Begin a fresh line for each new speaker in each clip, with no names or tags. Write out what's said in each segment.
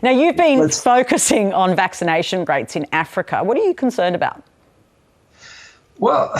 Now, you've been focusing on vaccination rates in Africa. What are you concerned about?
Well,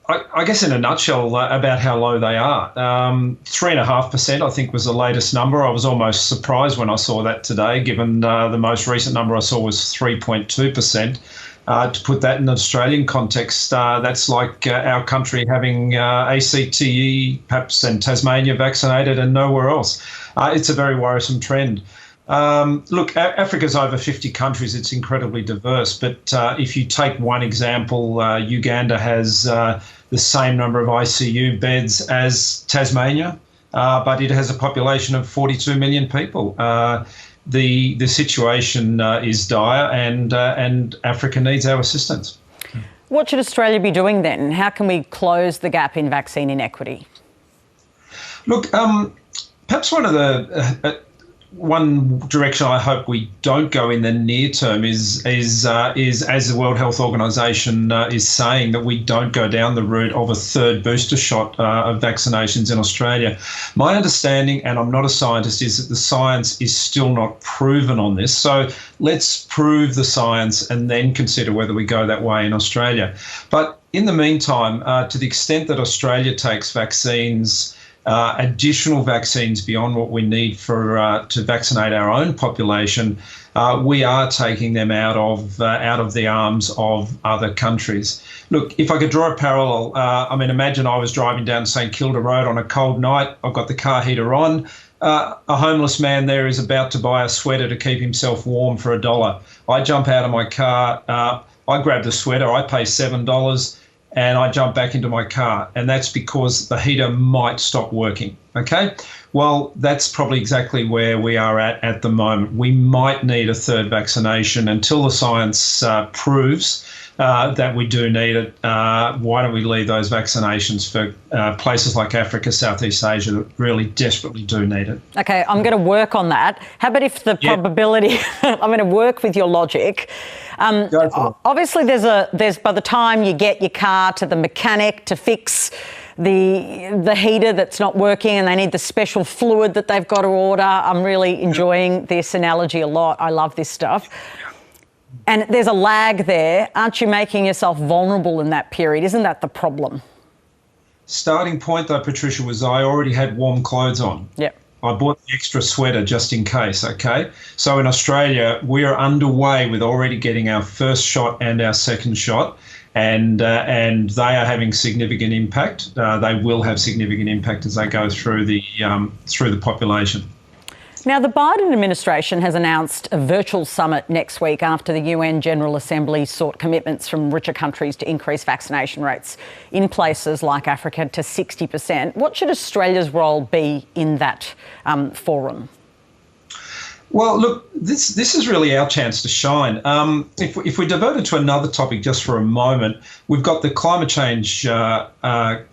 I guess in a nutshell about how low they are. 3.5%, I think, was the latest number. I was almost surprised when I saw that today, given the most recent number I saw was 3.2%. To put that in Australian context, that's like our country having ACTE, perhaps, and Tasmania vaccinated and nowhere else. It's a very worrisome trend. Look, Africa's over 50 countries. It's incredibly diverse. But if you take one example, Uganda has the same number of ICU beds as Tasmania, but it has a population of 42 million people. The situation is dire, and Africa needs our assistance.
What should Australia be doing then? How can we close the gap in vaccine inequity?
Look, perhaps one direction I hope we don't go in the near term is as the World Health Organization is saying, that we don't go down the route of a third booster shot of vaccinations in Australia. My understanding, and I'm not a scientist, is that the science is still not proven on this. So let's prove the science and then consider whether we go that way in Australia. But in the meantime, to the extent that Australia takes vaccines, additional vaccines beyond what we need to vaccinate our own population, we are taking them out of the arms of other countries. Look, if I could draw a parallel, imagine I was driving down St Kilda Road on a cold night. I've got the car heater on. A homeless man there is about to buy a sweater to keep himself warm for $1. I jump out of my car. I grab the sweater. I pay $7. And I jump back into my car, and that's because the heater might stop working, okay? Well, that's probably exactly where we are at the moment. We might need a third vaccination until the science proves that we do need it. Why don't we leave those vaccinations for places like Africa, Southeast Asia that really desperately do need it?
Okay, I'm going to work on that. How about if the probability, I'm going to work with your logic. Obviously, there's by the time you get your car to the mechanic to fix the heater that's not working and they need the special fluid that they've got to order. I'm really enjoying this analogy a lot. I love this stuff. And there's a lag there. Aren't you making yourself vulnerable in that period? Isn't that the problem?
Starting point, though, Patricia, was I already had warm clothes on.
Yep.
I bought the extra sweater just in case, okay? So in Australia, we are underway with already getting our first shot and our second shot, and they are having significant impact. They will have significant impact as they go through the population.
Now, the Biden administration has announced a virtual summit next week after the UN General Assembly sought commitments from richer countries to increase vaccination rates in places like Africa to 60%. What should Australia's role be in that forum?
Well, look, this is really our chance to shine. If we divert it to another topic just for a moment, we've got the climate change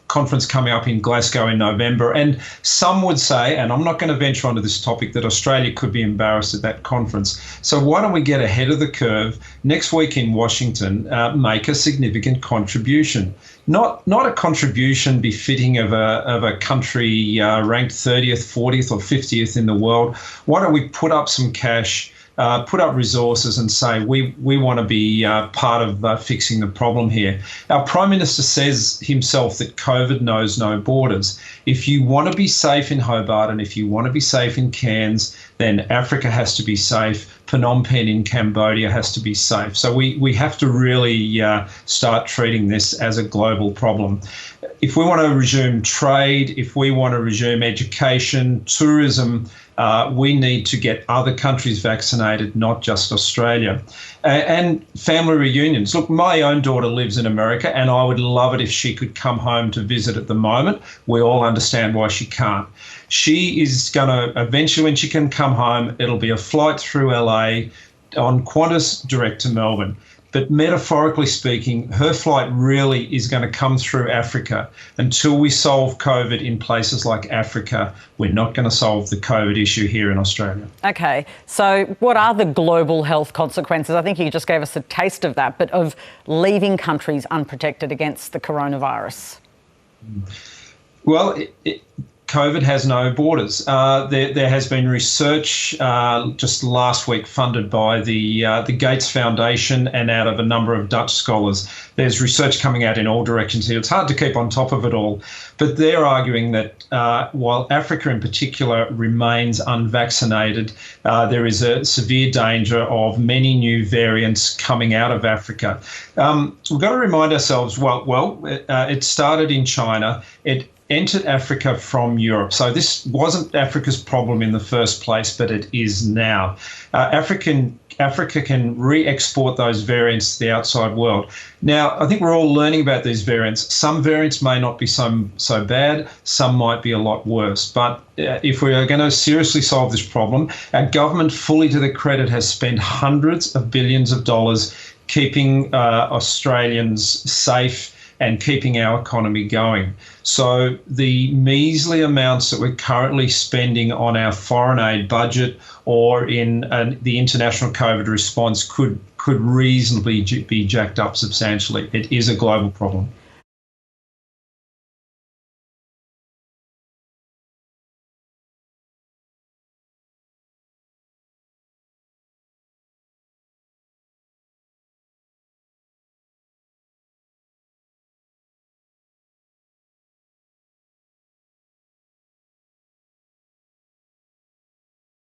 conference coming up in Glasgow in November, and some would say, and I'm not going to venture onto this topic, that Australia could be embarrassed at that conference. So why don't we get ahead of the curve next week in Washington, make a significant contribution? Not a contribution befitting of a country ranked 30th, 40th or 50th in the world. Why don't we put up some cash, put up resources and say we want to be part of fixing the problem here. Our Prime Minister says himself that COVID knows no borders. If you want to be safe in Hobart and if you want to be safe in Cairns, then Africa has to be safe. Phnom Penh in Cambodia has to be safe. So we have to really start treating this as a global problem. If we want to resume trade, if we want to resume education, tourism, we need to get other countries vaccinated, not just Australia. And family reunions. Look, my own daughter lives in America, and I would love it if she could come home to visit at the moment. We all understand why she can't. She is going to, eventually when she can come home, it'll be a flight through LA on Qantas direct to Melbourne. But metaphorically speaking, her flight really is going to come through Africa. Until we solve COVID in places like Africa, we're not going to solve the COVID issue here in Australia. Okay,
so what are the global health consequences? I think you just gave us a taste of that, but of leaving countries unprotected against the coronavirus.
Well, COVID has no borders. There has been research just last week funded by the Gates Foundation and out of a number of Dutch scholars. There's research coming out in all directions here. It's hard to keep on top of it all, but they're arguing that while Africa in particular remains unvaccinated, there is a severe danger of many new variants coming out of Africa. We've got to remind ourselves, it started in China. It entered Africa from Europe. So this wasn't Africa's problem in the first place, but it is now. Africa can re-export those variants to the outside world. Now, I think we're all learning about these variants. Some variants may not be so bad. Some might be a lot worse. But if we are going to seriously solve this problem, our government, fully to their credit, has spent hundreds of billions of dollars keeping Australians safe and keeping our economy going. So the measly amounts that we're currently spending on our foreign aid budget or in the international COVID response could reasonably be jacked up substantially. It is a global problem.